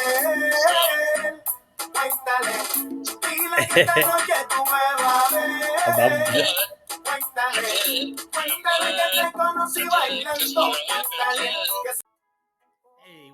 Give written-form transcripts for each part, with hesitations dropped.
Hey,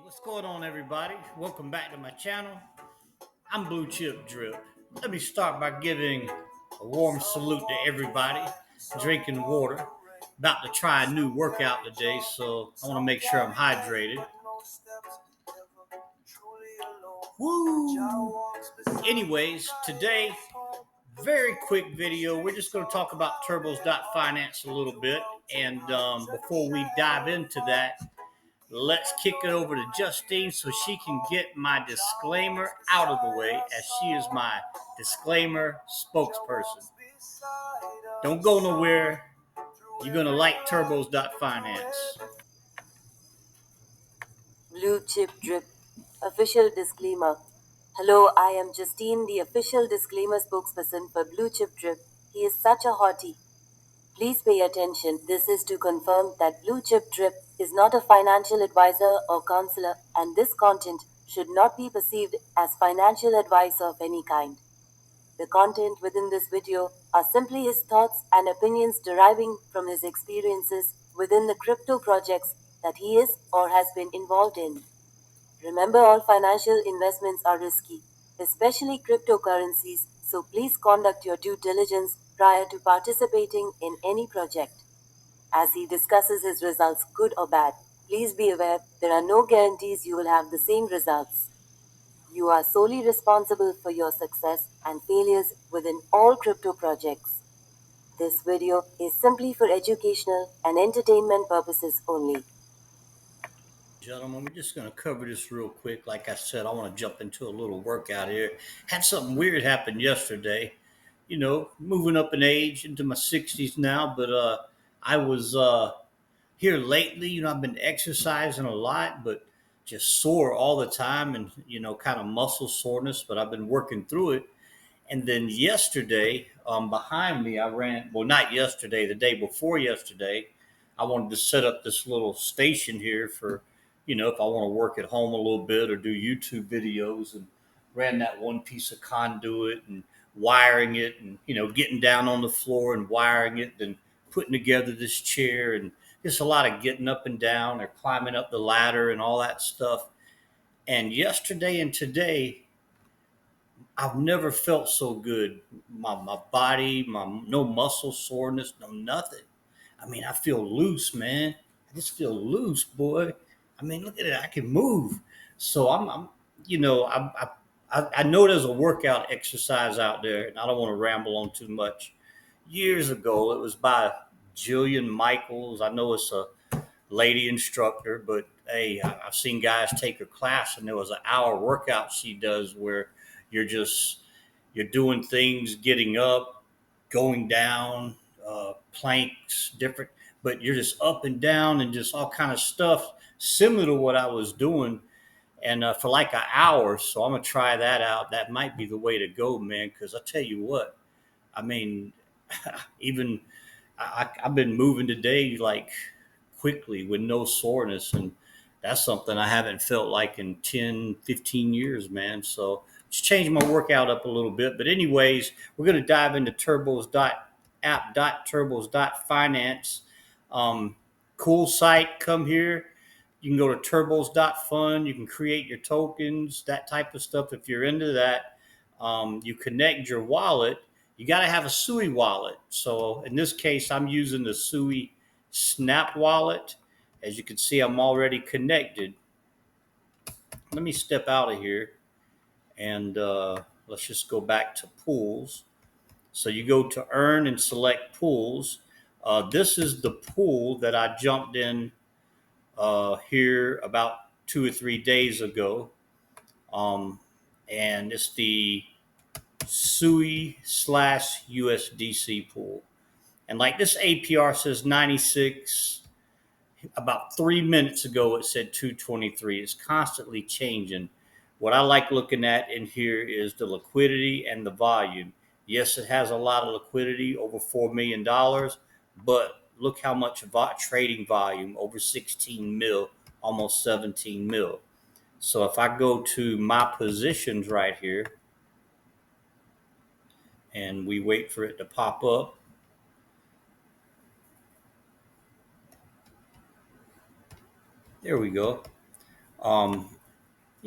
what's going on, everybody? Welcome back to my channel. I'm Blue Chip Drip. Let me start by giving a warm salute to everybody drinking water. About to try a new workout today, so I want to make sure I'm hydrated. Woo! Anyways, today, very quick video. We're just going to talk about turbos.finance a little bit. And before we dive into that, let's kick it over to Justine so she can get my disclaimer out of the way, as she is my disclaimer spokesperson. Don't go nowhere. You're going to like turbos.finance. Blue Chip Drip. Official disclaimer. Hello, I am Justine, the official disclaimer spokesperson for Blue Chip Drip. He is such a hottie. Please pay attention. This is to confirm that Blue Chip Drip is not a financial advisor or counselor, and this content should not be perceived as financial advice of any kind. The content within this video are simply his thoughts and opinions deriving from his experiences within the crypto projects that he is or has been involved in. Remember, all financial investments are risky, especially cryptocurrencies, so please conduct your due diligence prior to participating in any project. As he discusses his results, good or bad, please be aware there are no guarantees you will have the same results. You are solely responsible for your success and failures within all crypto projects. This video is simply for educational and entertainment purposes only. Gentlemen, we're just going to cover this real quick. Like I said, I want to jump into a little workout here. Had something weird happen yesterday. You know, moving up in age into my 60s now, but I was here lately. I've been exercising a lot, but just sore all the time and, kind of muscle soreness, but I've been working through it. And then yesterday, behind me, I ran, well, not yesterday, the day before yesterday, I wanted to set up this little station here for, if I want to work at home a little bit or do YouTube videos, and ran that one piece of conduit and wiring it and, getting down on the floor and wiring it, then putting together this chair, and just a lot of getting up and down or climbing up the ladder and all that stuff. And yesterday and today, I've never felt so good. My body, no muscle soreness, no nothing. I mean, I feel loose, man. I just feel loose, boy. I mean, look at it. I can move. So I'm you know, I know there's a workout exercise out there, and I don't want to ramble on too much. Years ago, it was by Jillian Michaels. I know it's a lady instructor, but hey, I've seen guys take her class, and there was an hour workout she does where you're just you're doing things, getting up, going down, planks, different, but you're just up and down and just all kind of stuff similar to what I was doing, and for like an hour. So I'm gonna try that out. That might be the way to go, man. Because I tell you what, I mean, even I've been moving today like quickly with no soreness, and that's something I haven't felt like in 10, 15 years, man. So just changed my workout up a little bit. But anyways, we're going to dive into turbos.finance. Cool site. Come here. You can go to turbos.fund. You can create your tokens, that type of stuff. If you're into that, you connect your wallet. You got to have a SUI wallet. So in this case, I'm using the SUI Snap wallet. As you can see, I'm already connected. Let me step out of here, and let's just go back to pools. So you go to earn and select pools. This is the pool that I jumped in here about 2 or 3 days ago. And it's the SUI/USDC pool. And like this APR says 96. About 3 minutes ago, it said 223. It's constantly changing. What I like looking at in here is the liquidity and the volume. Yes, it has a lot of liquidity, over $4 million, but look how much trading volume, over 16 mil, almost 17 mil. So if I go to my positions right here and we wait for it to pop up, there we go. Um,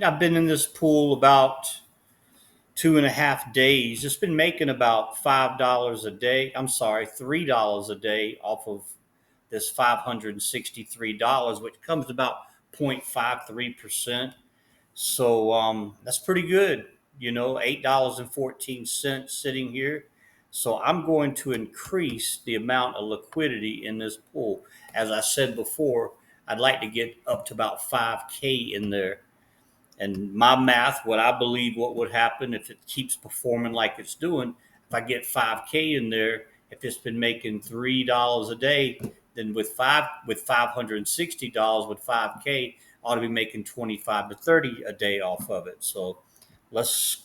I've been in this pool about 2.5 days. It's been making about $5 a day. I'm sorry, $3 a day off of this $563, which comes to about 0.53%. So that's pretty good. $8.14 sitting here. So I'm going to increase the amount of liquidity in this pool. As I said before, I'd like to get up to about 5K in there. And my math, what I believe what would happen if it keeps performing like it's doing, if I get 5K in there, if it's been making $3 a day, then with $560 with 5K, ought to be making 25 to 30 a day off of it. So let's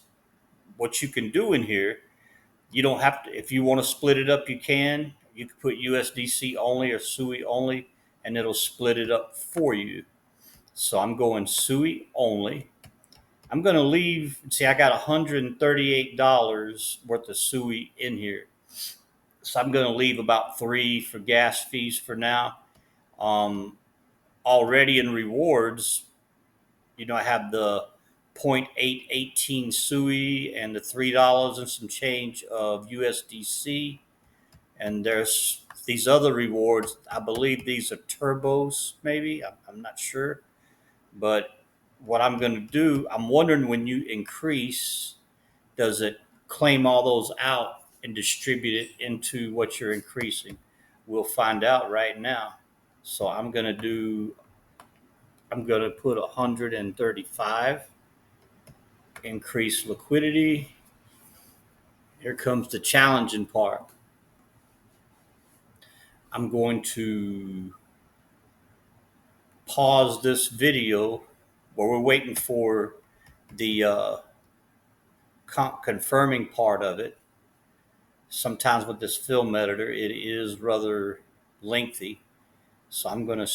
what you can do in here, you don't have to if you want to split it up, you can. You can put USDC only or SUI only, and it'll split it up for you. So I'm going SUI only. I'm going to leave. See, I got $138 worth of SUI in here. So I'm going to leave about three for gas fees for now. Um, Already in rewards, I have the 0.818 SUI and the $3 and some change of USDC. And there's these other rewards. I believe these are turbos, maybe. I'm not sure. But what I'm going to do, I'm wondering when you increase, does it claim all those out and distribute it into what you're increasing? We'll find out right now. So I'm going to put 135, increase liquidity. Here comes the challenging part. I'm going to pause this video where we're waiting for the confirming part of it. Sometimes with this film editor, it is rather lengthy. So I'm going to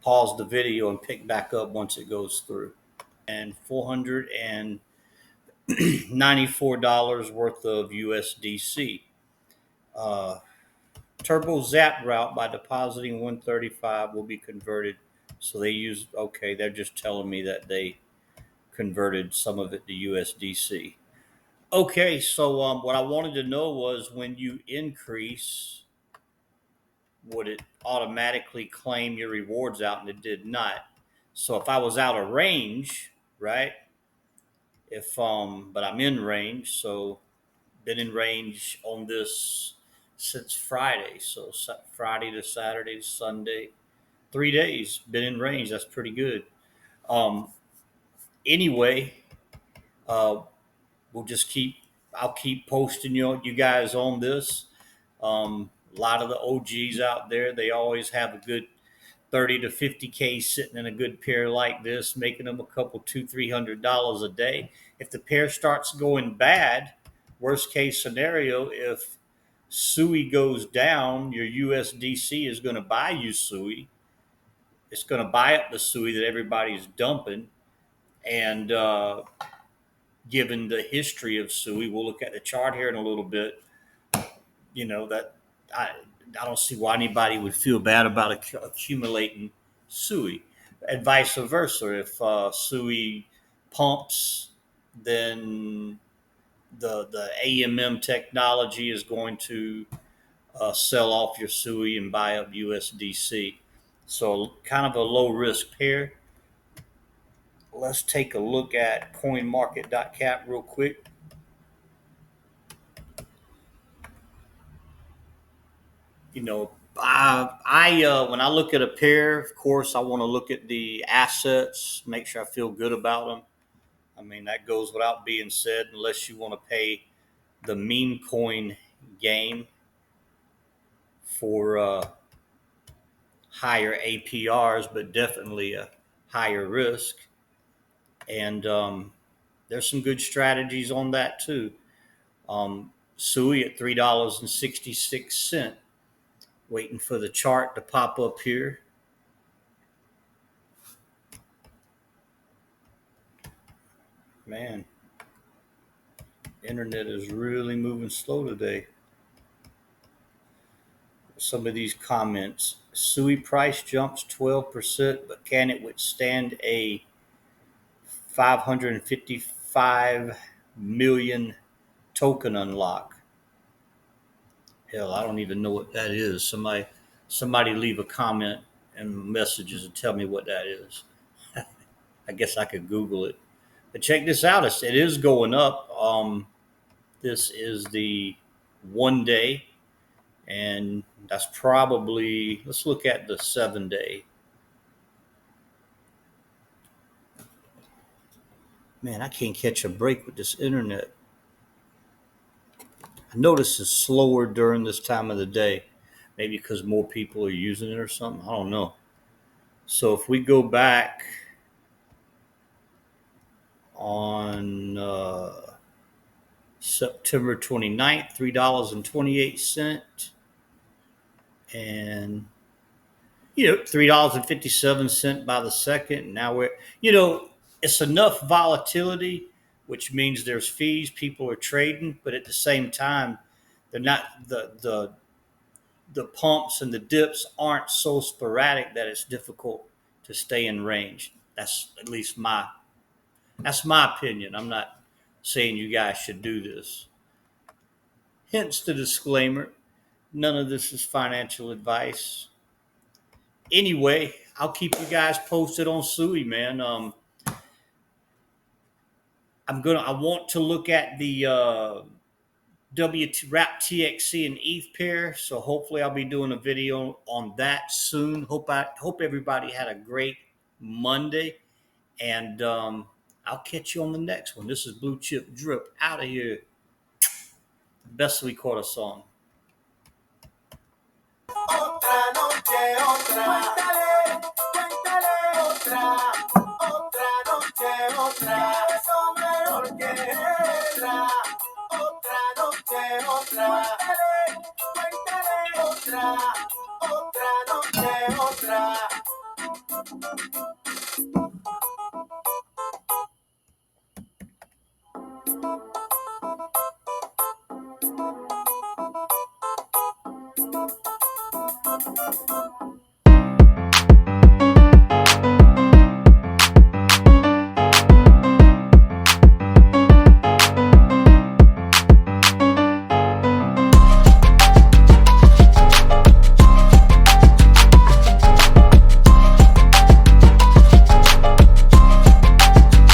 pause the video, and pick back up once it goes through. And $494 worth of USDC. Uh, Turbo Zap route by depositing 135 will be converted. So they're just telling me that they converted some of it to USDC. Okay, so what I wanted to know was when you increase, would it automatically claim your rewards out? And it did not. So if I was out of range, right? If but I'm in range, so been in range on this since Friday. So Friday to Saturday to Sunday, 3 days been in range. That's pretty good. Um, anyway, uh, we'll just keep. I'll keep posting you guys on this. A lot of the OGs out there, they always have a good 30 to 50K sitting in a good pair like this, making them a couple $200-300 a day. If the pair starts going bad, worst case scenario, if SUI goes down, your USDC is going to buy you SUI. It's going to buy up the SUI that everybody's dumping. And given the history of SUI, we'll look at the chart here in a little bit. That I I don't see why anybody would feel bad about accumulating SUI, and vice versa. If SUI pumps, then the AMM technology is going to sell off your SUI and buy up USDC. So kind of a low risk pair. Let's take a look at CoinMarket.cap real quick. I when I look at a pair, of course, I want to look at the assets, make sure I feel good about them. I mean, that goes without being said, unless you want to pay the meme coin game for higher APRs, but definitely a higher risk. And there's some good strategies on that too. SUI at $3.66, waiting for the chart to pop up here. Man, internet is really moving slow today. Some of these comments. Sui price jumps 12%, but can it withstand a 555 million token unlock? Hell, I don't even know what that is. Somebody leave a comment and messages and tell me what that is. I guess I could Google it. But check this out. It is going up. This is the 1 day, and that's probably, let's look at the 7 day. Man, I can't catch a break with this internet. I notice it's slower during this time of the day. Maybe because more people are using it or something. I don't know. So if we go back on September 29th, $3.28. And, $3.57 by the second. Now it's enough volatility, which means there's fees, people are trading, but at the same time, they're not the pumps and the dips aren't so sporadic that it's difficult to stay in range. That's at least my opinion. I'm not saying you guys should do this. Hence the disclaimer. None of this is financial advice. Anyway, I'll keep you guys posted on Sui, man. I want to look at the WRAP TXC and ETH pair. So hopefully I'll be doing a video on that soon. Hope everybody had a great Monday, and I'll catch you on the next one. This is Blue Chip Drip out of here. Best we caught a song. Otra noche, otra. Cuéntale otra. Otra noche, otra. Eso mejor que era. Otra noche, otra. Cuéntale otra. Otra noche, otra.